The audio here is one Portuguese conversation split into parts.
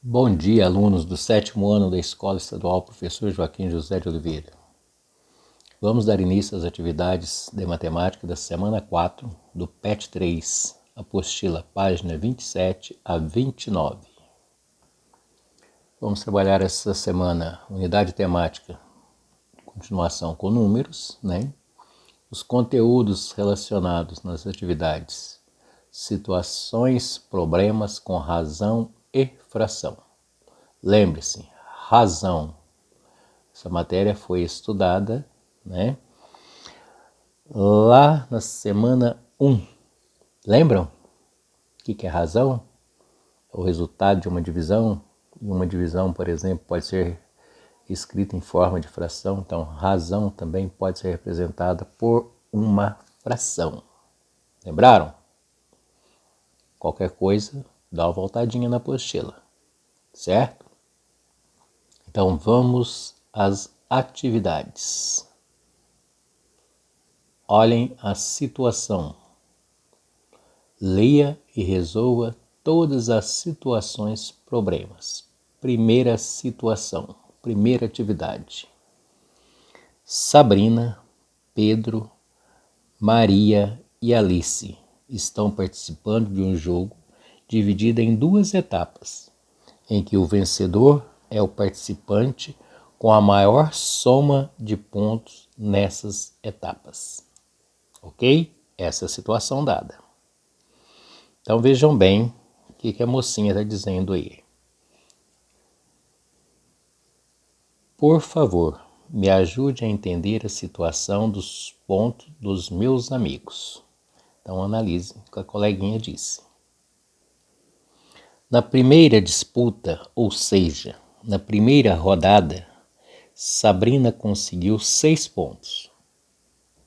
Bom dia, alunos do 7º ano da Escola Estadual Professor Joaquim José de Oliveira. Vamos dar início às atividades de matemática da semana 4 do PET 3, apostila página 27 a 29. Vamos trabalhar essa semana unidade temática, continuação com números, Os conteúdos relacionados nas atividades, situações, problemas com razão e fração. Lembre-se, razão. Essa matéria foi estudada, lá na semana 1. Lembram? O que é razão? O resultado de uma divisão. E uma divisão, por exemplo, pode ser escrita em forma de fração. Então, razão também pode ser representada por uma fração. Lembraram? Qualquer coisa, dá uma voltadinha na apostila, certo? Então, vamos às atividades. Olhem a situação. Leia e resolva todas as situações problemas. Primeira situação, primeira atividade. Sabrina, Pedro, Maria e Alice estão participando de um jogo dividido em 2 etapas, em que o vencedor é o participante com a maior soma de pontos nessas etapas. Ok? Essa é a situação dada. Então vejam bem o que a mocinha está dizendo aí. Por favor, me ajude a entender a situação dos pontos dos meus amigos. Então analise o que a coleguinha disse. Na primeira disputa, ou seja, na primeira rodada, Sabrina conseguiu 6 pontos.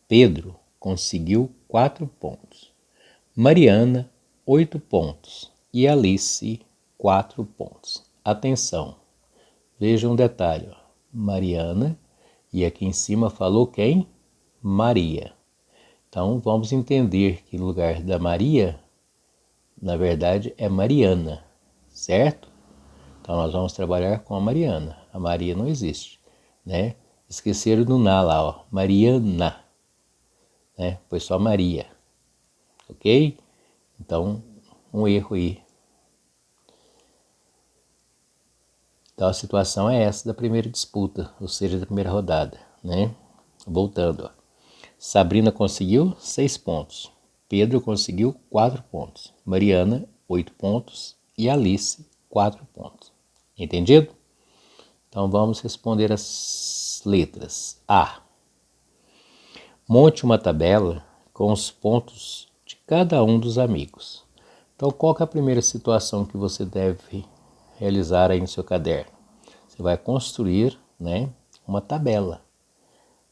Pedro conseguiu 4 pontos. Mariana, 8 pontos. E Alice, 4 pontos. Atenção, veja um detalhe. Mariana, e aqui em cima falou quem? Maria. Então, vamos entender que no lugar da Maria, na verdade, é Mariana, certo? Então, nós vamos trabalhar com a Mariana. A Maria não existe, Esqueceram do na lá, ó. Mariana, Foi só Maria, ok? Então, um erro aí. Então, a situação é essa da primeira disputa, ou seja, da primeira rodada, Voltando, ó. Sabrina conseguiu 6 pontos. Pedro conseguiu 4 pontos. Mariana, 8 pontos. E Alice, 4 pontos. Entendido? Então, vamos responder as letras. A. Monte uma tabela com os pontos de cada um dos amigos. Então, qual que é a primeira situação que você deve realizar aí no seu caderno? Você vai construir, uma tabela,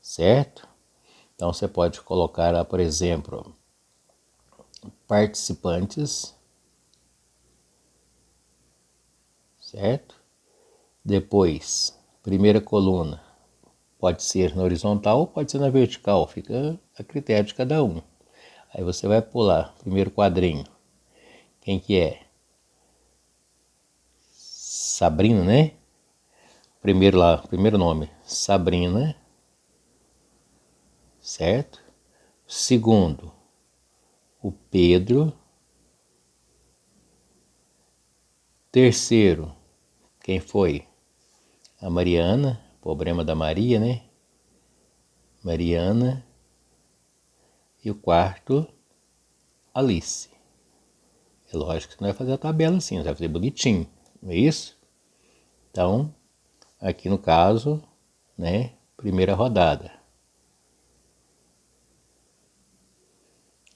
certo? Então, você pode colocar lá, por exemplo, participantes, certo? Depois, primeira coluna, pode ser na horizontal ou pode ser na vertical, fica a critério de cada um. Aí você vai pular, primeiro quadrinho, quem que é? Sabrina, Primeiro nome, Sabrina, certo? Segundo, o Pedro. Terceiro, quem foi? A Mariana, problema da Maria, Mariana. E o quarto, Alice. É lógico que você não vai fazer a tabela assim, você vai fazer bonitinho, não é isso? Então, aqui no caso, primeira rodada.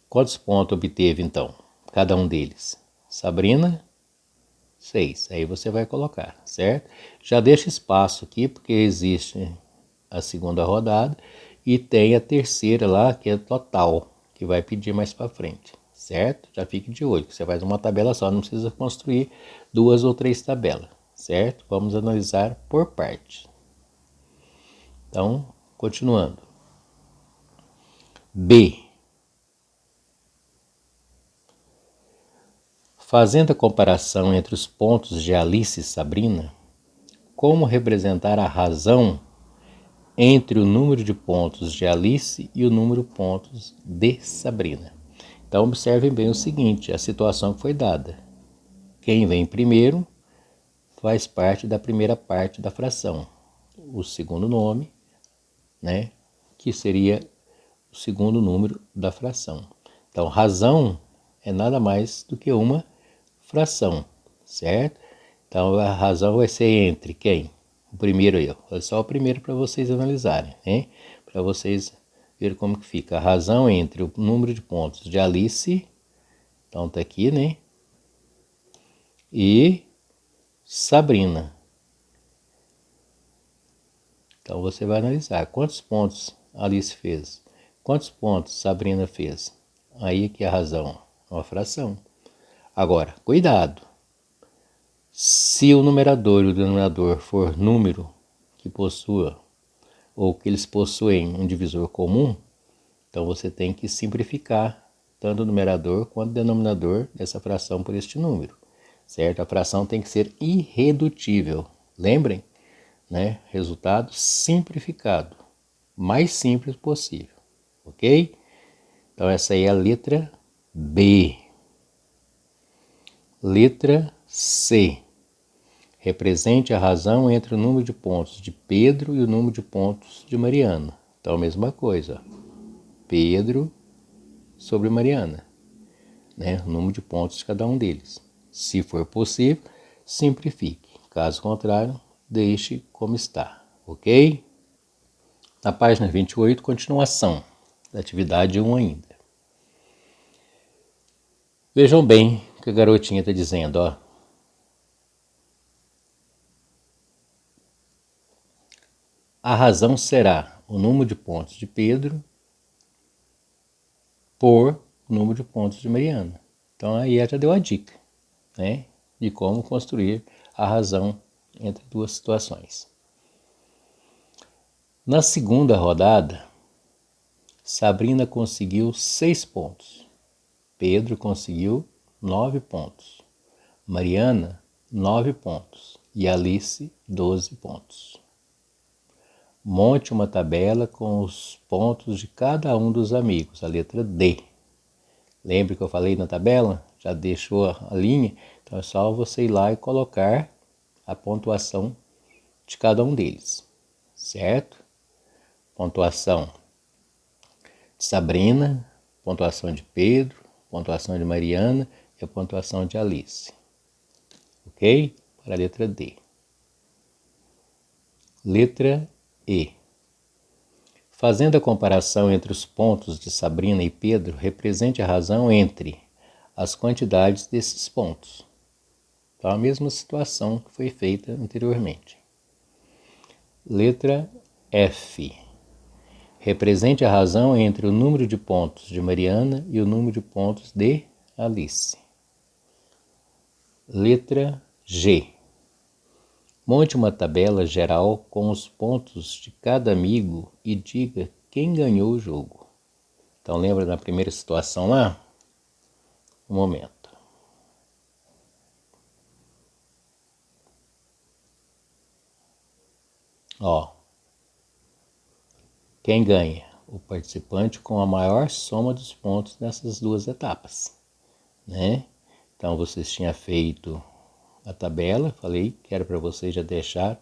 Quantos pontos obteve, então, cada um deles? Sabrina, 6. Aí você vai colocar, certo? Já deixa espaço aqui, porque existe a segunda rodada e tem a terceira lá, que é total, que vai pedir mais para frente, certo? Já fique de olho, que você faz uma tabela só, não precisa construir 2 ou 3 tabelas, certo? Vamos analisar por parte. Então, continuando. B. Fazendo a comparação entre os pontos de Alice e Sabrina, como representar a razão entre o número de pontos de Alice e o número de pontos de Sabrina? Então observem bem o seguinte, a situação que foi dada. Quem vem primeiro faz parte da primeira parte da fração. O segundo nome, né, que seria o segundo número da fração. Então, razão é nada mais do que uma fração, certo? Então, a razão vai ser entre quem? O primeiro aí, ó. Só o primeiro para vocês analisarem, né? Para vocês verem como que fica. A razão entre o número de pontos de Alice, então tá aqui, né? E Sabrina. Então você vai analisar quantos pontos Alice fez, quantos pontos Sabrina fez. Aí que é a razão, é uma fração. Agora, cuidado. Se o numerador e o denominador for número que possua ou que eles possuem um divisor comum, então você tem que simplificar tanto o numerador quanto o denominador dessa fração por este número, certo? A fração tem que ser irredutível. Lembrem, né? Resultado simplificado, mais simples possível, ok? Então essa aí é a letra B. Letra C. Represente a razão entre o número de pontos de Pedro e o número de pontos de Mariana. Então a mesma coisa, Pedro sobre Mariana, né? O número de pontos de cada um deles. Se for possível, simplifique. Caso contrário, deixe como está, ok? Na página 28, continuação da atividade 1 ainda. Vejam bem o que a garotinha está dizendo, ó. A razão será o número de pontos de Pedro por número de pontos de Mariana. Então aí ela já deu a dica, né, de como construir a razão entre duas situações. Na segunda rodada, Sabrina conseguiu 6 pontos, Pedro conseguiu 9 pontos, Mariana 9 pontos e Alice 12 pontos. Monte uma tabela com os pontos de cada um dos amigos, a letra D. Lembra que eu falei na tabela? Já deixou a linha? Então é só você ir lá e colocar a pontuação de cada um deles, certo? Pontuação de Sabrina, pontuação de Pedro, pontuação de Mariana e a pontuação de Alice. Ok? Para a letra D. Letra E. Fazendo a comparação entre os pontos de Sabrina e Pedro, represente a razão entre as quantidades desses pontos. Então, a mesma situação que foi feita anteriormente. Letra F. Represente a razão entre o número de pontos de Mariana e o número de pontos de Alice. Letra G. Monte uma tabela geral com os pontos de cada amigo e diga quem ganhou o jogo. Então lembra da primeira situação lá? Um momento. Ó. Quem ganha? O participante com a maior soma dos pontos nessas duas etapas, né? Então vocês tinham feito a tabela, falei que era para vocês já deixar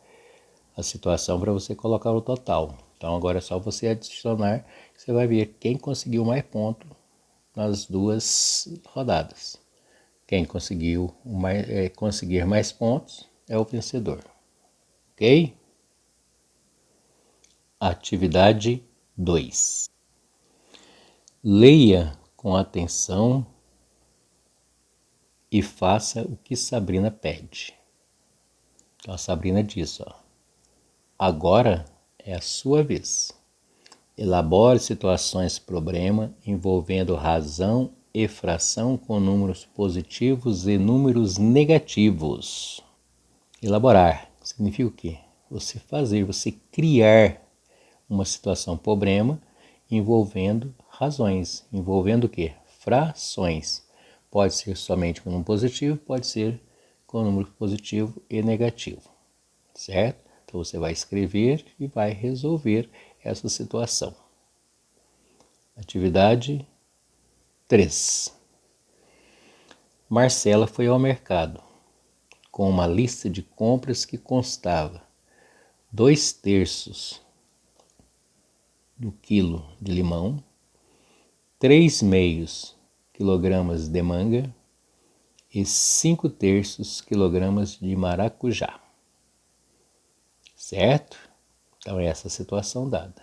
a situação para você colocar o total. Então agora é só você adicionar, você vai ver quem conseguiu mais pontos nas duas rodadas. Quem conseguir mais pontos é o vencedor. Ok? Atividade 2. Leia com atenção e faça o que Sabrina pede. Então a Sabrina diz, ó, agora é a sua vez. Elabore situações problema envolvendo razão e fração com números positivos e números negativos. Elaborar significa o quê? Você fazer, você criar uma situação problema envolvendo razões, envolvendo o quê? Frações. Pode ser somente com número positivo, pode ser com número positivo e negativo, certo? Então você vai escrever e vai resolver essa situação. Atividade 3. Marcela foi ao mercado com uma lista de compras que constava 2/3 do quilo de limão, 3/2 quilogramas de manga e 5/3 quilogramas de maracujá. Certo? Então é essa a situação dada.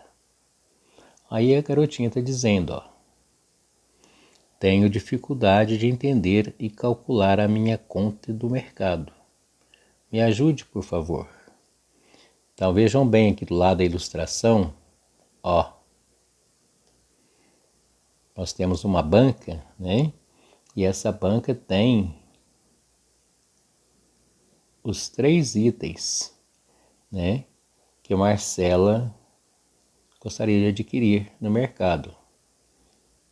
Aí a garotinha está dizendo, ó, tenho dificuldade de entender e calcular a minha conta do mercado. Me ajude, por favor. Então vejam bem aqui do lado da ilustração, ó, nós temos uma banca, né? E essa banca tem os 3 itens, né, que a Marcela gostaria de adquirir no mercado,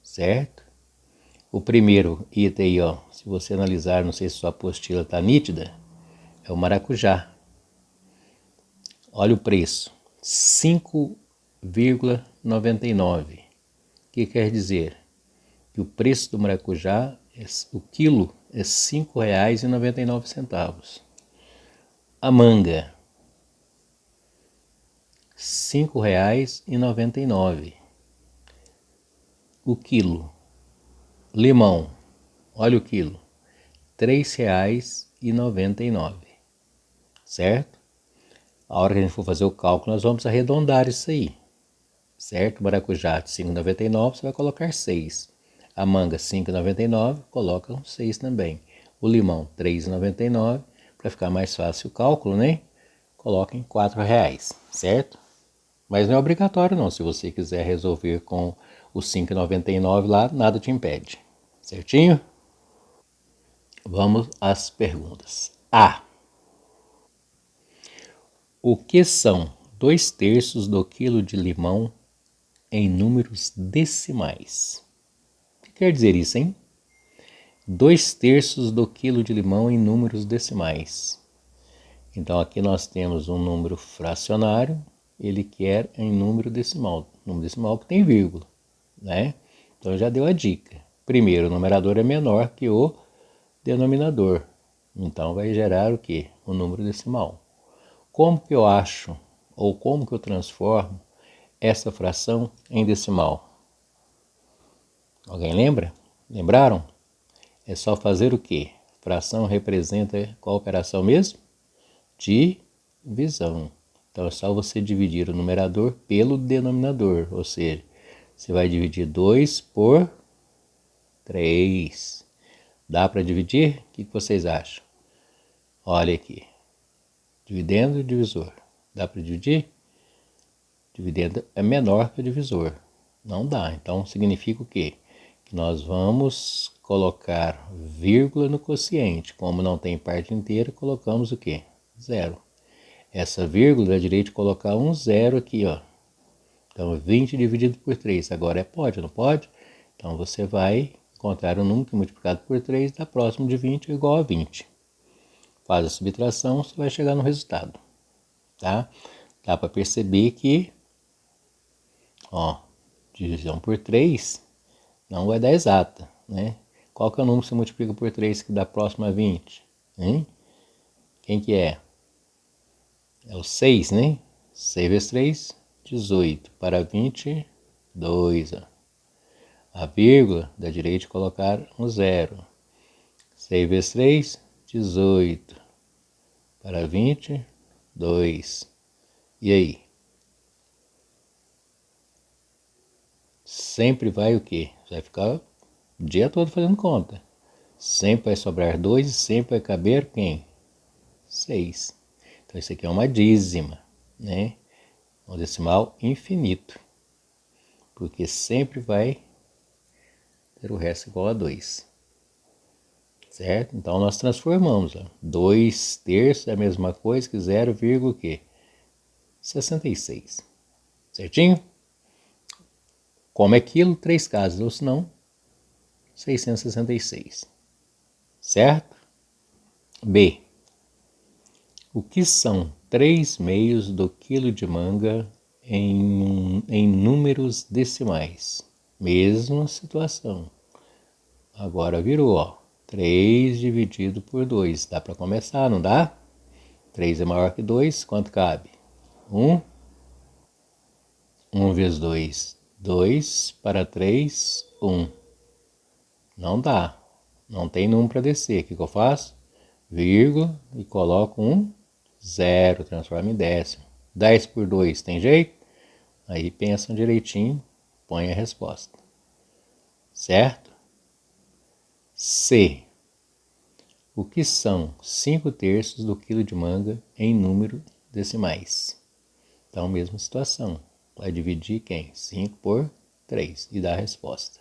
certo? O primeiro item aí, ó, se você analisar, não sei se sua apostila está nítida, é o maracujá. Olha o preço, 5,99. O que quer dizer? Que o preço do maracujá, o quilo, é R$ 5,99. A manga, R$ 5,99. O quilo. Limão, olha o quilo, R$ 3,99. Certo? A hora que a gente for fazer o cálculo, nós vamos arredondar isso aí. Certo? O maracujá de 5,99, você vai colocar 6. A manga 5,99, coloca 6 também. O limão 3,99, para ficar mais fácil o cálculo, né? Coloquem R$ 4,00, certo? Mas não é obrigatório não, se você quiser resolver com os 5,99 lá, nada te impede. Certinho? Vamos às perguntas. A. O que são 2/3 do quilo de limão em números decimais? O que quer dizer isso, hein? 2/3 do quilo de limão em números decimais. Então aqui nós temos um número fracionário, ele quer em número decimal. Número decimal que tem vírgula, né? Então já deu a dica. Primeiro, o numerador é menor que o denominador. Então vai gerar o quê? O número decimal. Como que eu acho, ou como que eu transformo essa fração em decimal? Alguém lembra? Lembraram? É só fazer o quê? Fração representa qual operação mesmo? Divisão. Então é só você dividir o numerador pelo denominador, ou seja, você vai dividir 2 por 3. Dá para dividir? O que vocês acham? Olha aqui. Dividendo e divisor. Dá para dividir? Dividendo é menor que o divisor. Não dá. Então significa o quê? Que nós vamos colocar vírgula no quociente. Como não tem parte inteira, colocamos o quê? 0. Essa vírgula dá direito de colocar um 0 aqui, ó. Então 20 dividido por 3. Agora pode, não pode? Então você vai encontrar um número que multiplicado por 3 dá próximo de 20 igual a 20. Faz a subtração, você vai chegar no resultado. Tá? Dá para perceber que, ó, divisão por 3 não vai dar exata, né? Qual que é o número que você multiplica por 3 que dá próximo a 20? Hein? Quem que é? É o 6, né? 6 vezes 3, 18. Para 22. Ó. A vírgula dá direito de colocar um 0. 6 vezes 3, 18. Para 22. E aí? Sempre vai o quê? Vai ficar o dia todo fazendo conta. Sempre vai sobrar 2 e sempre vai caber quem? 6. Então isso aqui é uma dízima, né? Um decimal infinito. Porque sempre vai ter o resto igual a 2. Certo? Então nós transformamos. 2/3 é a mesma coisa que 0,66. Certinho? Como é quilo, 3 casas, ou senão 666. certo? B. O que são 3/2 do quilo de manga em números decimais? Mesma situação. Agora virou, ó. 3 dividido por 2. Dá para começar, não dá? 3 é maior que 2, quanto cabe? 1. 1 vezes 2, 2 para 3, 1. Não dá. Não tem número para descer. O que eu faço? Vírgula e coloco um 0, transforma em décimo. 10 por 2, tem jeito? Aí pensam direitinho, põe a resposta. Certo? C. O que são 5/3 do quilo de manga em números decimais? Então, mesma situação. Vai dividir quem? 5 por 3 e dá a resposta.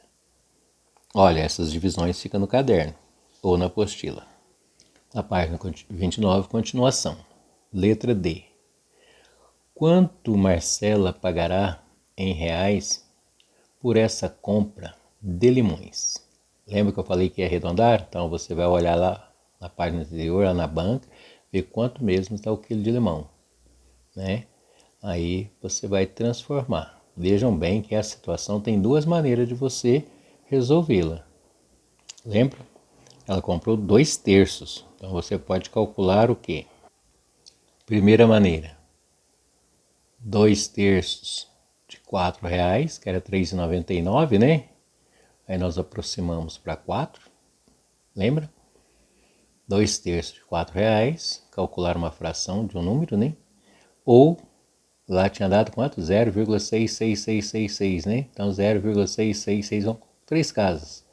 Olha, essas divisões ficam no caderno ou na apostila. Na página 29, continuação. Letra D. Quanto Marcela pagará em reais por essa compra de limões? Lembra que eu falei que ia arredondar? Então você vai olhar lá na página anterior, lá na banca, ver quanto mesmo está o quilo de limão, né? Aí você vai transformar. Vejam bem que a situação tem duas maneiras de você resolvê-la. Lembra? Ela comprou 2/3. Então você pode calcular o quê? Primeira maneira. 2/3 de R$4, que era R$3,99, né? Aí nós aproximamos para 4. Lembra? 2/3 de R$4, calcular uma fração de um número, né? Ou, lá tinha dado quanto? 0,66666, né? Então 0,666 são 3 casas.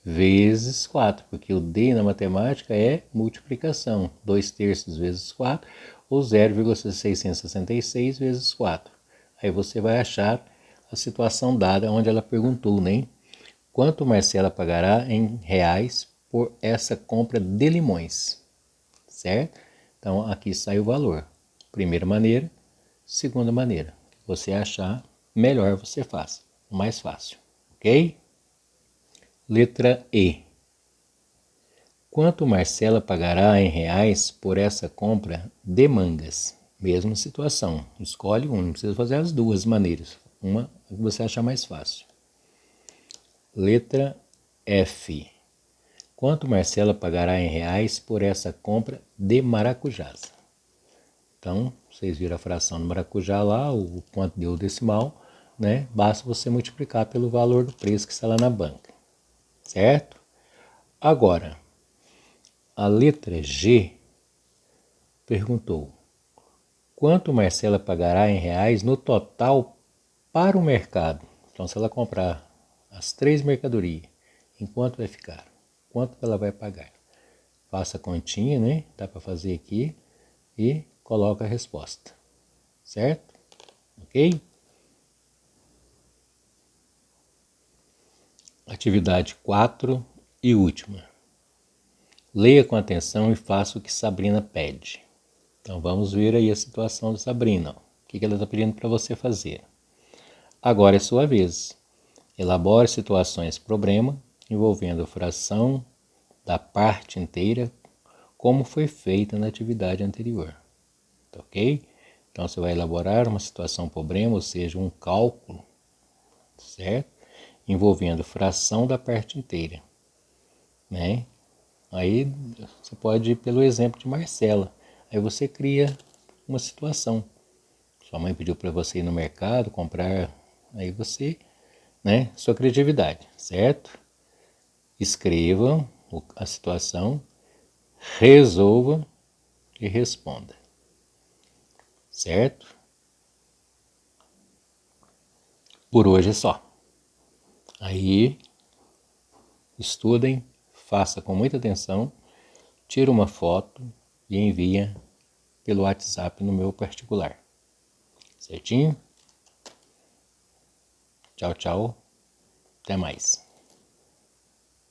Vezes 4, porque o D na matemática é multiplicação. 2/3 vezes 4, ou 0,666 vezes 4. Aí você vai achar a situação dada onde ela perguntou, né? Quanto Marcela pagará em reais por essa compra de limões? Certo? Então aqui sai o valor. Primeira maneira, segunda maneira. Você achar, melhor você faça. Mais fácil. Ok? Letra E. Quanto Marcela pagará em reais por essa compra de mangas? Mesma situação. Escolhe um, não precisa fazer as duas maneiras. Uma que você achar mais fácil. Letra F. Quanto Marcela pagará em reais por essa compra de maracujás? Então, vocês viram a fração do maracujá lá, o quanto deu o decimal, né? Basta você multiplicar pelo valor do preço que está lá na banca. Certo? Agora, a letra G perguntou: quanto Marcela pagará em reais no total para o mercado? Então, se ela comprar as 3 mercadorias, em quanto vai ficar? Quanto ela vai pagar? Faça a continha, né? Dá para fazer aqui e coloca a resposta. Certo? Ok? Atividade 4 e última. Leia com atenção e faça o que Sabrina pede. Então vamos ver aí a situação da Sabrina. O que ela está pedindo para você fazer. Agora é sua vez. Elabore situações problema envolvendo fração da parte inteira, como foi feita na atividade anterior. Ok? Então você vai elaborar uma situação problema, ou seja, um cálculo, certo? Envolvendo fração da parte inteira, né? Aí você pode ir pelo exemplo de Marcela. Aí você cria uma situação. Sua mãe pediu para você ir no mercado comprar, aí você, né? Sua criatividade, certo? Escreva a situação, resolva e responda, certo? Por hoje é só. Aí estudem, faça com muita atenção, tira uma foto e envia pelo WhatsApp no meu particular. Certinho? Tchau, tchau. Até mais.